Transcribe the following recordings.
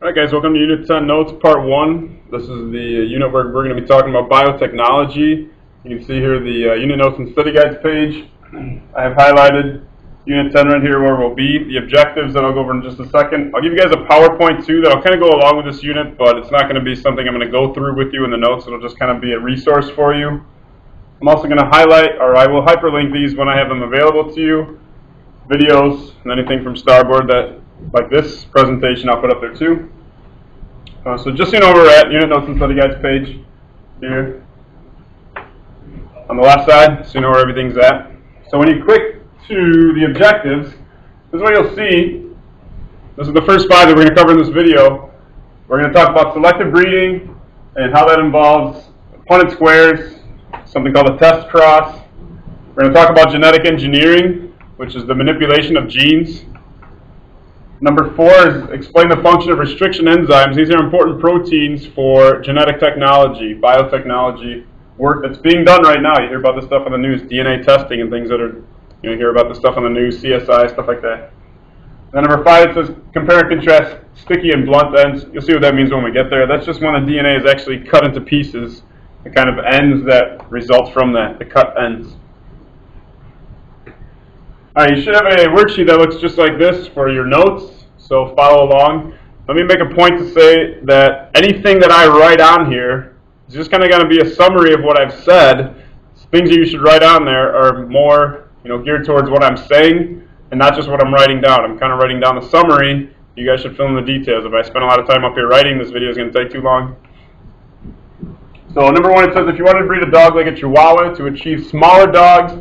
Alright guys, welcome to Unit 10 Notes, Part 1. This is the unit where we're going to be talking about biotechnology. You can see here the Unit Notes and Study Guides page. I have highlighted Unit 10 right here where we'll be. The objectives that I'll go over in just a second. I'll give you guys a PowerPoint too that'll kind of go along with this unit, but it's not going to be something I'm going to go through with you in the notes. It'll just kind of be a resource for you. I'm also going to highlight, or I will hyperlink these when I have them available to you. Videos and anything from Starboard that, like this presentation, I'll put up there too. So just so you know where we're at, Unit Notes and Study Guides page here on the left side, so you know where everything's at. So when you click to the objectives, this is what you'll see. This is the first 5 that we're going to cover in this video. We're going to talk about selective breeding and how that involves Punnett squares, something called a test cross. We're going to talk about genetic engineering, which is the manipulation of genes. Number 4 is explain the function of restriction enzymes. These are important proteins for genetic technology, biotechnology work that's being done right now. You hear about this stuff on the news, DNA testing and things that are, you hear about this stuff on the news, CSI, stuff like that. Then number 5, it says compare and contrast sticky and blunt ends. You'll see what that means when we get there. That's just when the DNA is actually cut into pieces, the kind of ends that result from that, the cut ends. Alright, you should have a worksheet that looks just like this for your notes, so follow along. Let me make a point to say that anything that I write on here is just kind of going to be a summary of what I've said. Things that you should write on there are more, geared towards what I'm saying and not just what I'm writing down. I'm kind of writing down the summary. You guys should fill in the details. If I spend a lot of time up here writing, this video is going to take too long. So number 1, it says if you want to breed a dog like a Chihuahua to achieve smaller dogs.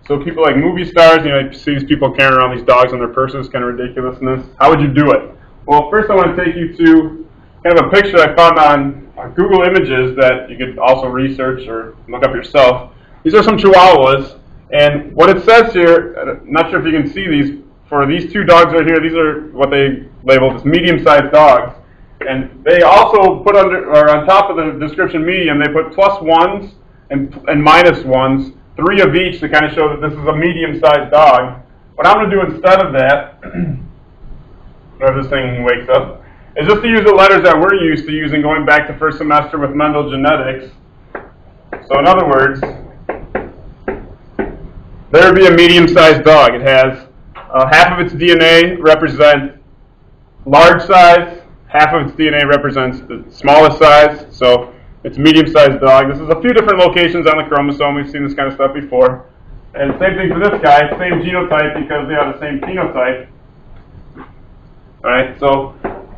So people like movie stars, you see these people carrying around these dogs on their purses, kind of ridiculousness. How would you do it? Well, first I want to take you to kind of a picture I found on Google Images that you could also research or look up yourself. These are some Chihuahuas, and what it says here, I'm not sure if you can see these, for these 2 dogs right here, these are what they labeled as medium-sized dogs. And they also put on top of the description medium, they put +1s and -1s. 3 of each to kind of show that this is a medium-sized dog. What I'm going to do instead of that, whenever this thing wakes up, is just to use the letters that we're used to using going back to first semester with Mendel genetics. So in other words, there would be a medium-sized dog. It has half of its DNA represent large size, half of its DNA represents the smallest size. So it's a medium-sized dog. This is a few different locations on the chromosome. We've seen this kind of stuff before. And same thing for this guy, same genotype because they have the same phenotype. Alright, so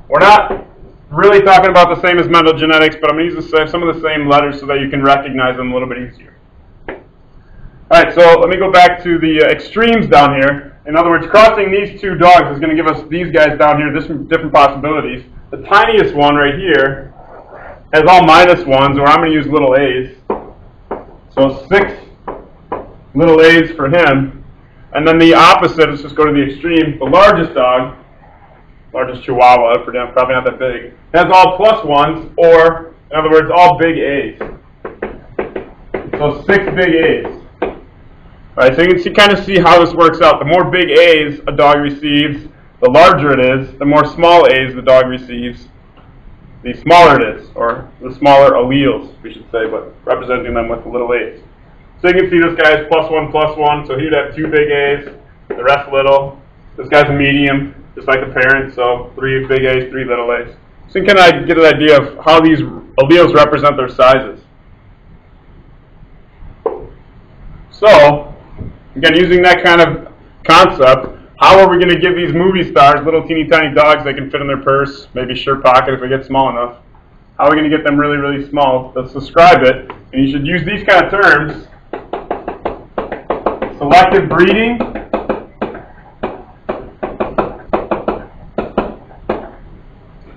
we're not really talking about the same as Mendel genetics, but I'm going to use some of the same letters so that you can recognize them a little bit easier. Alright, so let me go back to the extremes down here. In other words, crossing these 2 dogs is going to give us these guys down here, different possibilities. The tiniest one right here has all -1s, or I'm going to use little a's. So 6 little a's for him. And then the opposite, let's just go to the extreme. The largest dog, largest Chihuahua, probably not that big, has all +1s, or in other words, all big a's. So 6 big a's. Alright, so you can kind of see how this works out. The more big a's a dog receives, the larger it is. The more small a's the dog receives, the smaller it is, or the smaller alleles, we should say, but representing them with the little a's. So you can see this guy is +1, so he'd have 2 big a's, the rest little. This guy's a medium, just like the parent, so 3 big a's, 3 little a's. So you can kind of get an idea of how these alleles represent their sizes. So, again, using that kind of concept, how are we going to give these movie stars, little teeny tiny dogs that can fit in their purse, maybe shirt pocket if we get small enough? How are we going to get them really, really small? Let's describe it. And you should use these kind of terms. Selective breeding.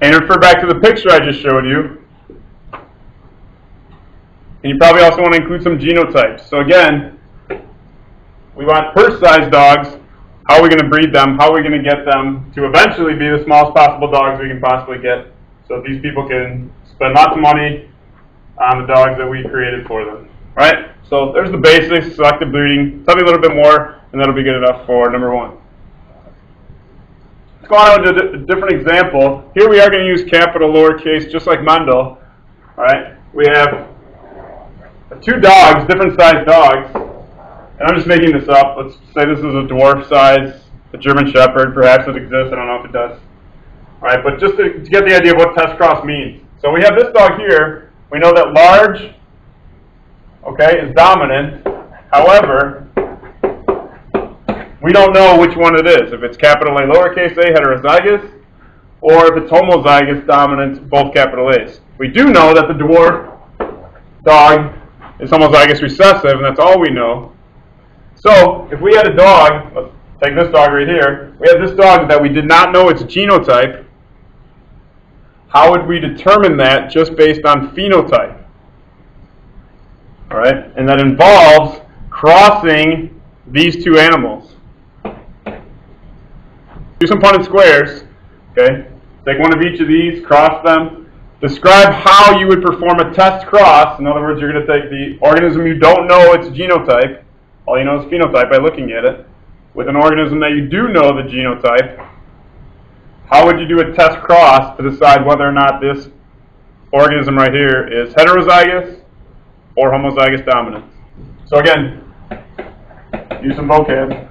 And refer back to the picture I just showed you. And you probably also want to include some genotypes. So again, we want purse-sized dogs. How are we going to breed them? How are we going to get them to eventually be the smallest possible dogs we can possibly get so that these people can spend lots of money on the dogs that we created for them? Right? So there's the basics, selective breeding. Tell me a little bit more, and that'll be good enough for number 1. Let's go on to a different example. Here we are going to use capital lowercase, just like Mendel. All right, we have two dogs, different sized dogs, and I'm just making this up. Let's say this is a dwarf size, a German Shepherd. Perhaps it exists. I don't know if it does. All right, but just to get the idea of what test cross means. So we have this dog here. We know that large, okay, is dominant. However, we don't know which one it is. If it's capital A, lowercase a, heterozygous, or if it's homozygous dominant, both capital A's. We do know that the dwarf dog is homozygous recessive, and that's all we know. So if we had a dog, let's take this dog right here, we have this dog that we did not know its genotype. How would we determine that just based on phenotype? All right, and that involves crossing these two animals. Do some Punnett squares. Okay, take one of each of these, cross them. Describe how you would perform a test cross. In other words, you're going to take the organism you don't know its genotype, all you know is phenotype by looking at it, with an organism that you do know the genotype. How would you do a test cross to decide whether or not this organism right here is heterozygous or homozygous dominant? So again, use some vocab.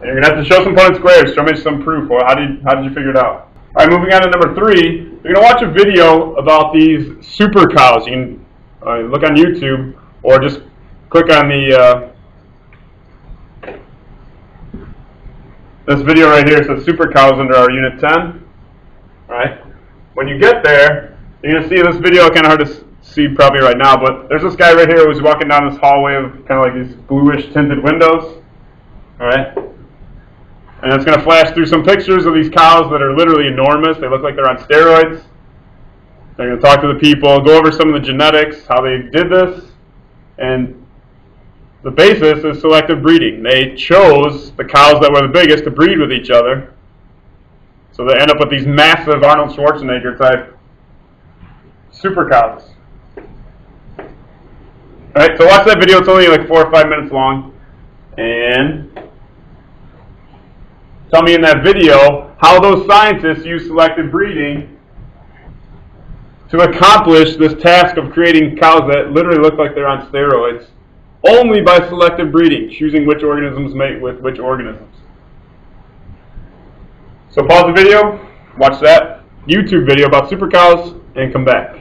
And you're going to have to show some Punnett squares, show me some proof, or how did you figure it out? All right, moving on to number 3, you're going to watch a video about these super cows. You can look on YouTube, or just click on the this video right here. Says super cows under our unit 10. All right. When you get there, you're going to see this video. Kind of hard to see probably right now, but there's this guy right here who's walking down this hallway of kind of like these bluish tinted windows. All right. And it's going to flash through some pictures of these cows that are literally enormous. They look like they're on steroids. They're going to talk to the people, go over some of the genetics, how they did this, and the basis is selective breeding. They chose the cows that were the biggest to breed with each other. So they end up with these massive Arnold Schwarzenegger type super cows. Alright, so watch that video. It's only like 4 or 5 minutes long. And tell me in that video how those scientists use selective breeding to accomplish this task of creating cows that literally look like they're on steroids. Only by selective breeding, choosing which organisms mate with which organisms. So pause the video, watch that YouTube video about super cows, and come back.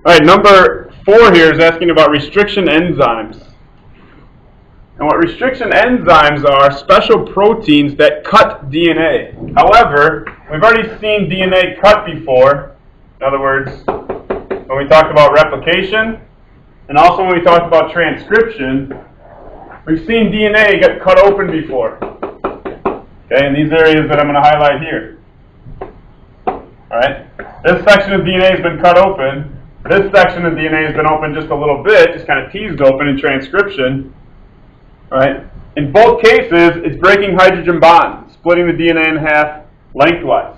Alright, number 4 here is asking about restriction enzymes. And what restriction enzymes are special proteins that cut DNA. However, we've already seen DNA cut before. In other words, when we talked about replication, and also when we talked about transcription, we've seen DNA get cut open before. Okay, in these areas that I'm going to highlight here. Alright, this section of DNA has been cut open. This section of DNA has been open just a little bit, just kind of teased open in transcription. Alright, in both cases, it's breaking hydrogen bonds, splitting the DNA in half lengthwise.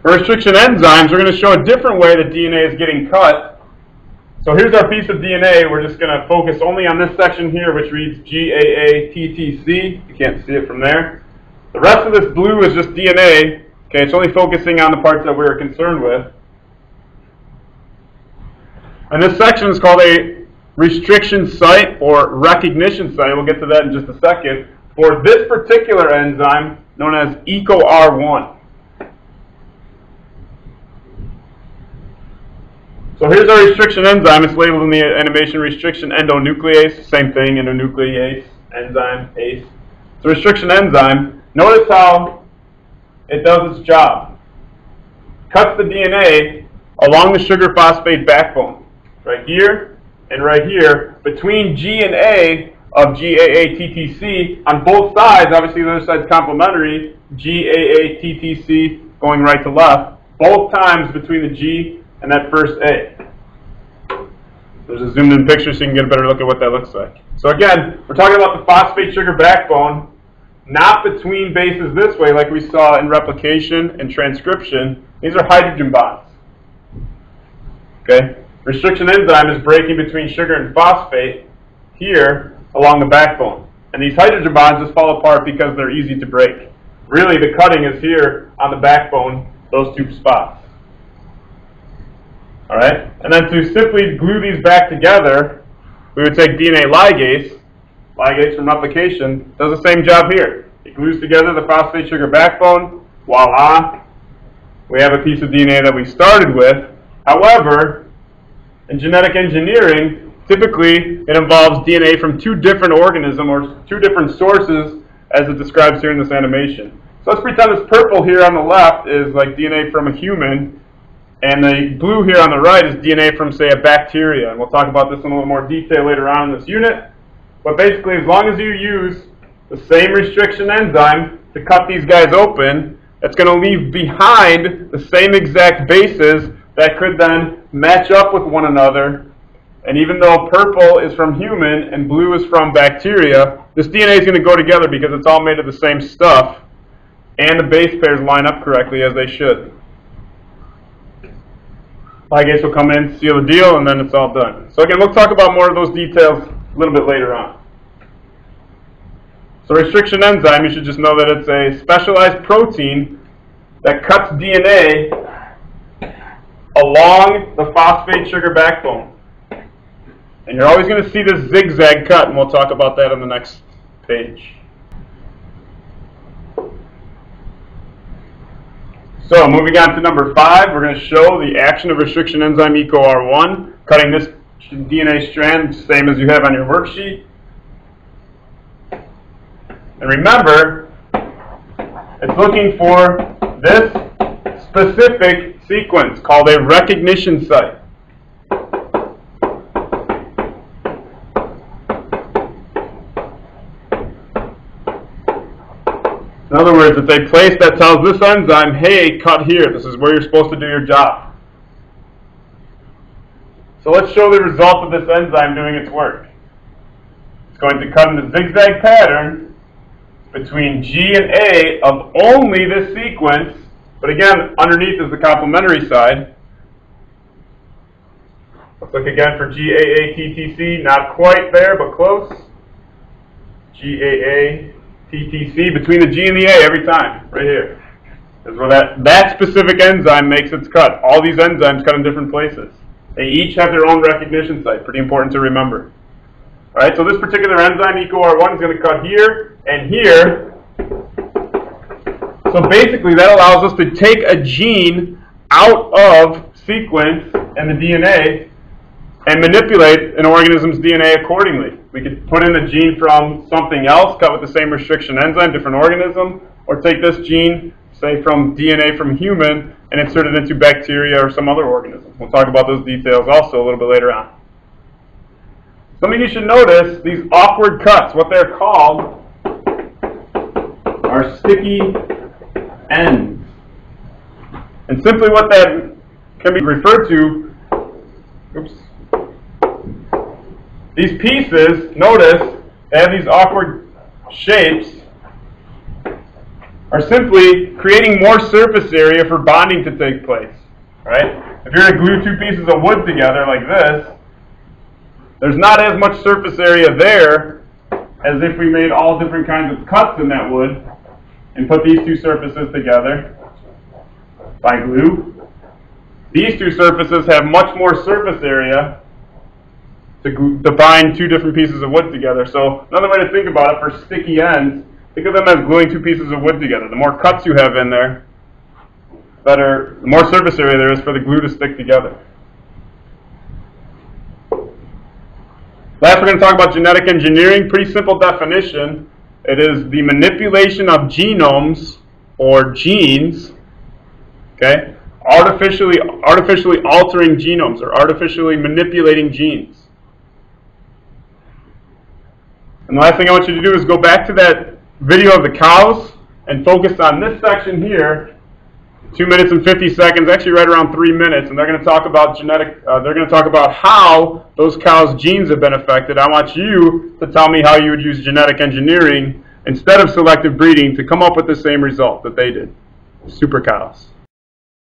For restriction enzymes, we're going to show a different way that DNA is getting cut. So here's our piece of DNA. We're just going to focus only on this section here, which reads GAATTC. You can't see it from there. The rest of this blue is just DNA. Okay, it's only focusing on the parts that we're concerned with. And this section is called a restriction site or recognition site. We'll get to that in just a second. For this particular enzyme, known as EcoR1. So here's our restriction enzyme. It's labeled in the animation restriction endonuclease. Same thing, endonuclease, enzyme, ACE. It's a restriction enzyme. Notice how it does its job. Cuts the DNA along the sugar phosphate backbone. Right here and right here. Between G and A of GAATTC. On both sides, obviously the other side's complementary. GAATTC going right to left. Both times between the G and that first A. There's a zoomed in picture so you can get a better look at what that looks like. So again, we're talking about the phosphate sugar backbone, not between bases this way like we saw in replication and transcription. These are hydrogen bonds. Okay? Restriction enzyme is breaking between sugar and phosphate. here along the backbone. And these hydrogen bonds just fall apart because they're easy to break. Really, the cutting is here on the backbone, those two spots. All right? And then to simply glue these back together, we would take DNA ligase. Ligase from replication does the same job here. It glues together the phosphate sugar backbone. Voila! We have a piece of DNA that we started with. However, in genetic engineering, typically it involves DNA from two different organisms or two different sources, as it describes here in this animation. So let's pretend this purple here on the left is like DNA from a human, and the blue here on the right is DNA from, say, a bacteria. And we'll talk about this in a little more detail later on in this unit. But basically, as long as you use the same restriction enzyme to cut these guys open, it's going to leave behind the same exact bases that could then match up with one another. And even though purple is from human and blue is from bacteria, this DNA is going to go together because it's all made of the same stuff, and the base pairs line up correctly as they should. Ligase will come in, seal the deal, and then it's all done. So again, we'll talk about more of those details a little bit later on. So restriction enzyme, you should just know that it's a specialized protein that cuts DNA along the phosphate sugar backbone. And you're always going to see this zigzag cut, and we'll talk about that on the next page. So moving on to number 5, we're going to show the action of restriction enzyme EcoR1, cutting this DNA strand, same as you have on your worksheet. And remember, it's looking for this specific sequence called a recognition site. In other words, it's a place that tells this enzyme, hey, cut here. This is where you're supposed to do your job. So let's show the result of this enzyme doing its work. It's going to cut in the zigzag pattern between G and A of only this sequence, but again, underneath is the complementary side. Let's look again for GAATTC, not quite there, but close. GAATTC, between the G and the A every time, right here. Is where that specific enzyme makes its cut. All these enzymes cut in different places. They each have their own recognition site, pretty important to remember. All right, so this particular enzyme, EcoR1, is going to cut here and here. So basically, that allows us to take a gene out of sequence and the DNA and manipulate an organism's DNA accordingly. We could put in a gene from something else, cut with the same restriction enzyme, different organism, or take this gene, say from DNA from human, and insert it into bacteria or some other organism. We'll talk about those details also a little bit later on. Something you should notice, these awkward cuts, what they're called are sticky ends. And simply what that can be referred to, these pieces, notice, they have these awkward shapes, are simply creating more surface area for bonding to take place. Right? If you're to glue two pieces of wood together like this, there's not as much surface area there as if we made all different kinds of cuts in that wood and put these two surfaces together by glue. These two surfaces have much more surface area to bind two different pieces of wood together. So another way to think about it for sticky ends, think of them as gluing two pieces of wood together. The more cuts you have in there, the more surface area there is for the glue to stick together. Last, we're going to talk about genetic engineering. Pretty simple definition. It is the manipulation of genomes or genes, okay? Artificially altering genomes or artificially manipulating genes. And the last thing I want you to do is go back to that video of the cows and focus on this section here. 2 minutes and 50 seconds, actually right around 3 minutes, and they're going to talk about they're going to talk about how those cows' genes have been affected. I want you to tell me how you would use genetic engineering instead of selective breeding to come up with the same result that they did. Super cows.